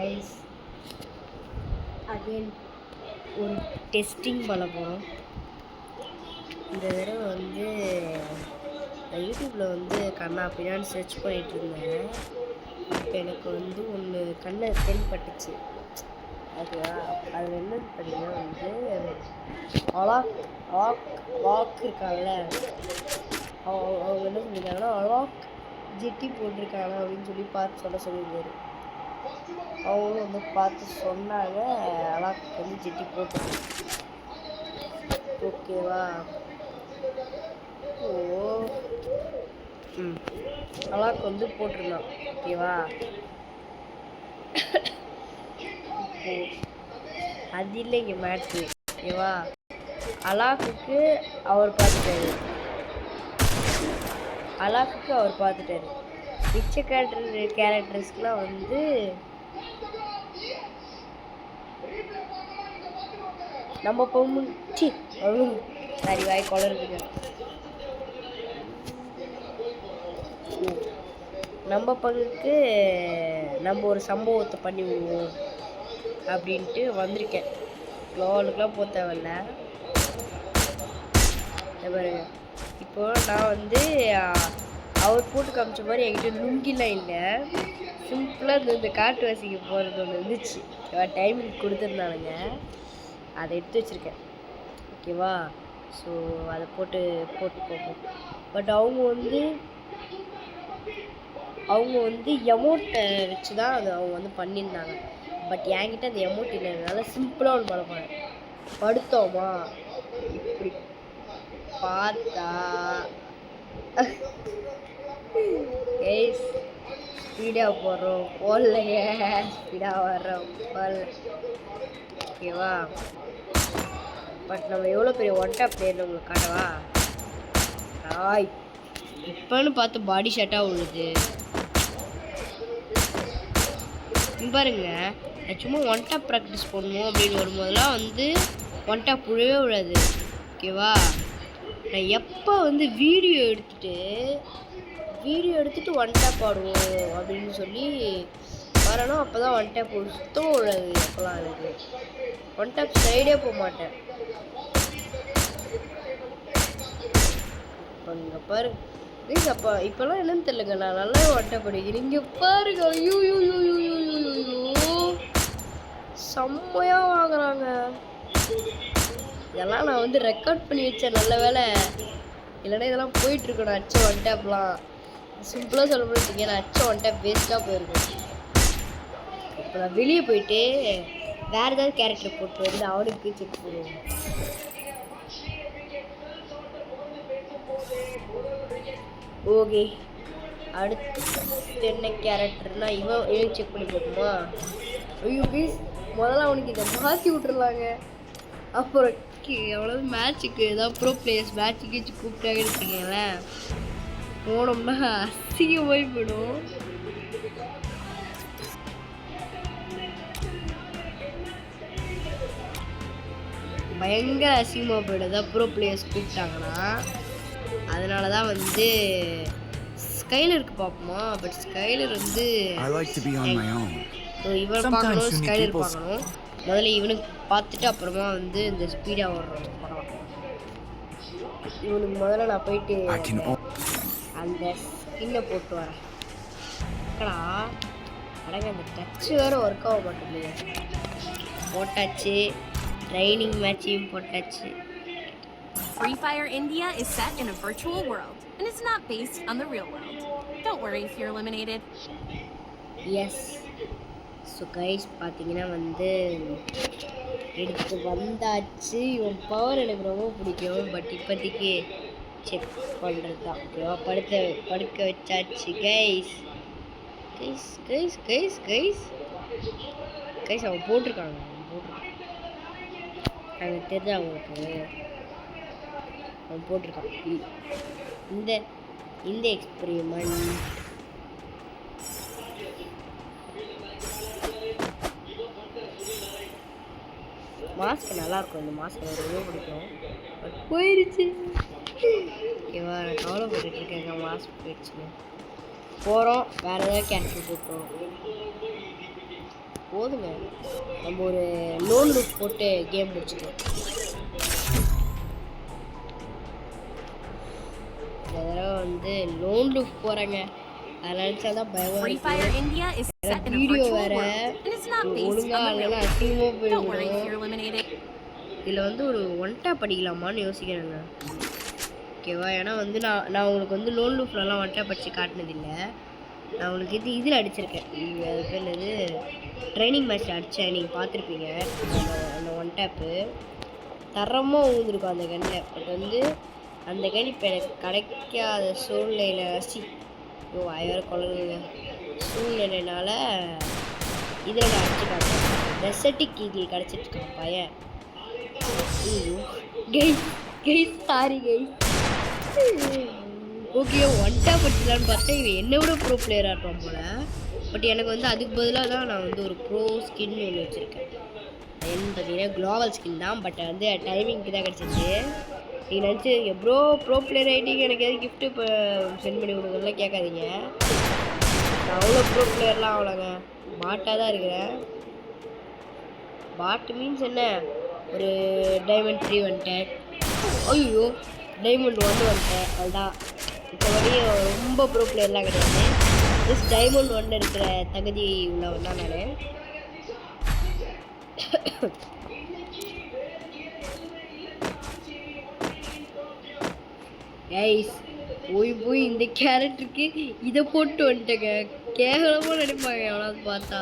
Guys again ஒரு testing பண்ண போகிறோம். இந்த தடவை வந்து யூடியூப்பில் வந்து கண்ணா பின்னான்னு சர்ச் பண்ணிகிட்டு இருந்தேன். இப்போ எனக்கு வந்து ஒன்று கண்ணை தென்பட்டுச்சு. ஓகேவா, அதில் என்னன்னு பார்த்தீங்கன்னா வந்து அலாக் இருக்காங்கல்ல, அவங்க என்ன சொல்லியிருக்காங்கன்னா அலாக் ஜெட்டி போட்டிருக்காங்க அப்படின்னு சொல்லி பார்த்து சொல்லியிருந்தாரு. அவங்களும் வந்து பார்த்து சொன்னாங்க அலாக் வந்து ஜெட்டி போட்டு. ஓகேவா, அலாக் வந்து போட்டிருந்தான். ஓகேவா, இப்போ அது இல்லைங்க மேட்ரு. ஓகேவா, அலாக்குக்கு அவர் பார்த்துட்டாரு, மிச்ச கேரக்டர்ஸ்க்குலாம் வந்து நம்ம பொண்ணு சரி வாய் கொளருதுங்க. நம்ம பங்குக்கு நம்ம ஒரு சம்பவத்தை பண்ணி விடுவோம் அப்படின்ட்டு வந்திருக்கேன். க்ளோவலுக்குலாம் போக தேவையில்ல. பாருங்க, இப்போ நான் வந்து அவர் போட்டு காமிச்ச மாதிரி என்கிட்ட லுங்கிலாம் இல்லை. சிம்பிளாக இந்த காட்டு வாசிக்கு போகிறது ஒன்று இருந்துச்சு. டைமிங் கொடுத்துருந்தானுங்க, அதை எடுத்து வச்சுருக்கேன். ஓகேவா, ஸோ அதை போட்டு போகும். பட் அவங்க வந்து எமௌண்ட்டை வச்சு தான் அதை அவங்க வந்து பண்ணியிருந்தாங்க. பட் என்கிட்ட அந்த எமௌண்ட் இல்லைனால சிம்பிளாக ஒன்று பண்ண போகிறேன். படுத்தோமா இப்படி பார்த்தா ஸ்பீடாக போடுறோம் போடலையே, ஸ்பீடாக வர்றோம் போடல. ஓகேவா, பட் நம்ம எவ்வளோ பெரிய ஒன் டாப் பிளேயர்னு உங்களுக்கு காட்டவா? இப்போன்னு பார்த்து பாடி ஷாட்டாக விழுது பாருங்க. சும்மா ஒன் டாப் ப்ராக்டிஸ் பண்ணணும் அப்படின்னு வரும்போதெல்லாம் வந்து ஒன் டாப் விழவே விழாது. ஓகேவா, நான் எப்போ வந்து வீடியோ எடுத்துட்டு ஒன் டாப் ஆடுவோம் அப்படின்னு சொல்லி வரணும், அப்போ தான் ஒன் டாப் சுத்தமாக விழாது. எப்போலாம் எனக்கு ஒன் டாப் சைடே போக மாட்டேன். இங்கே பாருங்க ப்ளீஸ். அப்போ இப்போல்லாம் என்னன்னு தெரியலங்க, நான் நல்லா ஒன் டாப் அடிக்கிறேன். இங்கே பாருங்க, ஐயோ செம்மையாக வாங்குறாங்க. இதெல்லாம் நான் வந்து ரெக்கார்ட் பண்ணி வச்சேன், நல்ல வேலை. இல்லைன்னா இதெல்லாம் போயிட்டுருக்கேன். நான் அச்ச ஒன் டேப்லாம் சிம்பிளாக சொல்ல முடிச்சுங்க, நான் அச்ச ஒன் டேப் வேஸ்ட்டாக போயிருக்கேன். இப்போ நான் வெளியே போயிட்டு வேறு ஏதாவது கேரக்டர் போட்டு வந்து அவனுக்கு செக் பண்ணுவேன். ஓகே, அடுத்து என்ன கேரக்டர்னா இவன் செக் பண்ணி போட்டுமா? ஐயோ ப்ளீஸ், முதல்ல அவனுக்கு இதை மாற்றி விட்டுருலாங்க. அப்புறம் எவ்வளவு மேட்சுக்கு ஏதாவது ப்ரோ பிளேயர்ஸ் மேட்சுக்கு கூப்பிட்டாங்க இருக்கீங்களேன், போனோம்னா அசிங்கமாகி போயிடும். பயங்கர அசிங்கமாக போயிடுதா ப்ரோ பிளேயர்ஸ் கூப்பிட்டாங்கன்னா. அதனால தான் வந்து ஸ்கைலருக்கு பார்ப்போமா. பட் ஸ்கைலர் வந்து இவனை பார்க்கணும், ஸ்கைலர் பார்க்கணும். முதல்ல இவனுக்கு பார்த்துட்டு அப்புறமா வந்து இந்த ஸ்பீடாக ஓடுறோம் பார்க்கலாம். இவனுக்கு முதல்ல நான் போயிட்டு அந்த ஸ்கின்னை போட்டு வரேன். அடங்க, அந்த டச்சு வேறு ஒர்க் ஆக மாட்டேங்குது. போட்டாச்சு, ட்ரைனிங் மேட்சையும் போட்டாச்சு. Free Fire India is set in a virtual world and it's not based on the real world. Don't worry if you're eliminated. Yes. So guys பார்த்தீங்கன்னா வந்து எடுத்து வந்தாச்சு. இவன் பவர் எனக்கு ரொம்ப பிடிக்கும். பட் இப்போதைக்கு செக் பண்ணுறது தான். ஓகேவா, படுக்க வச்சாச்சு கைஸ். அவன் போட்டிருக்காங்க, எனக்கு தெரிஞ்ச அவங்களுக்கு அவன் போட்டிருக்கான். இந்த எக்ஸ்பெரிமெண்ட் மாஸ்க் நல்லாயிருக்கும். இந்த மாஸ்க் எனக்கு ரொம்ப பிடிக்கும். பட் போயிடுச்சு. ஓகேவா, நான் கவலைப்பட்டுருக்கேங்க மாஸ்க் போயிடுச்சுன்னு. போகிறோம், வேறு ஏதாவது கேன்சல் போட்டுறோம். போதுங்க. நம்ம ஒரு லோன் லூப் போட்டு கேம் முடிச்சுக்கலாம். இந்த தடவை வந்து லோன் லூப் போகிறேங்க. அதை நினச்சா தான் பயமாக Free Fire இருக்குது. India is set in a video virtual வேறு world, and it's not based ஒழுங்காக on the real இல்லைன்னா world. அசிங்கமாக Don't worry if போயிடும். you're eliminated. இதில் வந்து ஒரு ஒன் டேப் படிக்கலாமான்னு யோசிக்கிறேங்க. ஓகேவா? ஏன்னா வந்து நான் உங்களுக்கு வந்து லோன் லூப்லலாம் ஒன் டேப் படித்து காட்டினதில்லை. நான் உங்களுக்கு இதில் அடிச்சிருக்கேன். அது பேர் என்னது, ட்ரைனிங் மேட்ச்சில் அடித்தேன். நீங்கள் பார்த்துருப்பீங்க அந்த ஒன் டேப்பு. தரமாக ஊந்துருக்கும் அந்த கண்ணில். பட் வந்து அந்த கன் இப்போ எனக்கு கிடைக்காத சூழ்நிலையில் வேறு குழந்தைங்க சூழ்நிலைனால இதில் நான் அடிச்சு காட்டேன். ரெசட்டிக் ஈகிள் கிடச்சிட்ருக்கான் பையன். Sorry guys. Okay one tap அடிச்சலான்னு பார்த்தா இவன் என்னை விட ப்ரோ பிளேயராக இருப்பான் போல். பட் எனக்கு வந்து அதுக்கு பதிலாக தான் நான் வந்து ஒரு ப்ரோ ஸ்கின் ஒன்று வச்சுருக்கேன். என்னன்னு பார்த்தீங்கன்னா குளோபல் ஸ்கின் தான். பட் வந்து டைமிங்க்கு தான் கிடச்சிச்சு. நீங்கள் நினச்சிங்க ப்ரோ பிளேயர் ஆகிட்டீங்க, எனக்கு எதாவது கிஃப்ட்டு இப்போ சென்ட் பண்ணி கொடுக்குறதுலாம் கேட்காதீங்க. நான் அவ்வளோ ப்ரோ பிளேயர்லாம் அவ்வளோங்க, பாட்டாக தான் இருக்கிறேன். பாட்டு மீன்ஸ் என்ன, ஒரு டைமண்ட் 3 வந்துட்டேன். ஐயோ டைமண்ட் 1 வந்துட்டேன். அதுதான் இப்போ வரையும் ரொம்ப ப்ரோ பிளேயர்லாம் கிடையாது. ஜஸ்ட் டைமண்ட் 1 இருக்கிற தகுதி உள்ளவன் தான் நான். கைஸ் போய் இந்த கேரக்டருக்கு இதை போட்டு வந்துட்டேங்க. கேவலமாக நினைப்பாங்க எவனாவது பார்த்தா.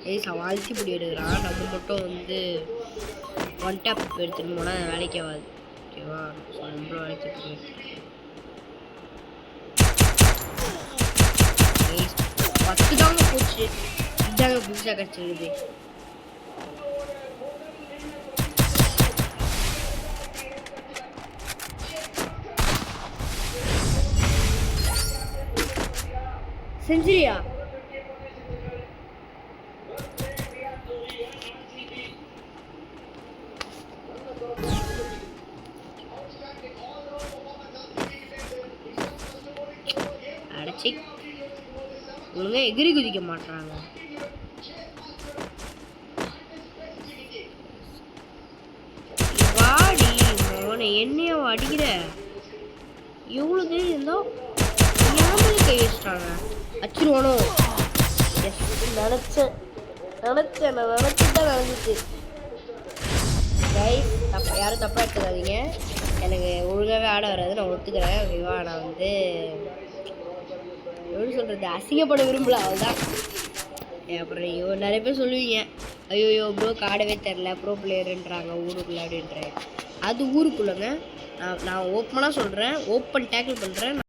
கைஸ் அவன் அழிச்சி பிடி எடுக்கிறான். நம்ம மட்டும் வந்து ஒன் டேப் எடுத்துகிட்டு போனால் வேலைக்கு ஆகாது. ஓகேவா? ஸோ நம்மளும் வேலைக்கு போயிட்டு 10 தாங்க போச்சு. இதாங்க புதுசாக கிடச்சிருக்குது. செஞ்சுரியா? அடைச்சி ஒழுங்கா எகிரி குதிக்க மாட்டாங்க. வாடி மோனை என்னைய அடிக்கிற எவ்வளோ தேடி இருந்தோ ஞாபகம் கை வச்சிட்டாங்க. அச்சிருவானோ? எஸ் நினச்சேன் நான் நினச்சிதான் நடந்துச்சு. கைஸ் யாரும் தப்பாக எடுத்துக்காதீங்க. எனக்கு ஒழுங்காகவே ஆட வராது, நான் ஒத்துக்கிறேன். ஓகேவா? நான் வந்து எப்படி சொல்கிறது, அசிங்கப்பட விரும்பல, அவள்தான். அப்புறம் நிறைய பேர் சொல்லுவீங்க, ஐயோ ப்ரோ ஆடவே தெரில, ப்ரோ பிளேயருன்றாங்க ஊருக்குள்ளே அப்படின்ற. அது ஊருக்குள்ளேங்க. நான் ஓப்பனாக சொல்கிறேன், ஓப்பன் டேக்கிள் பண்ணுறேன்.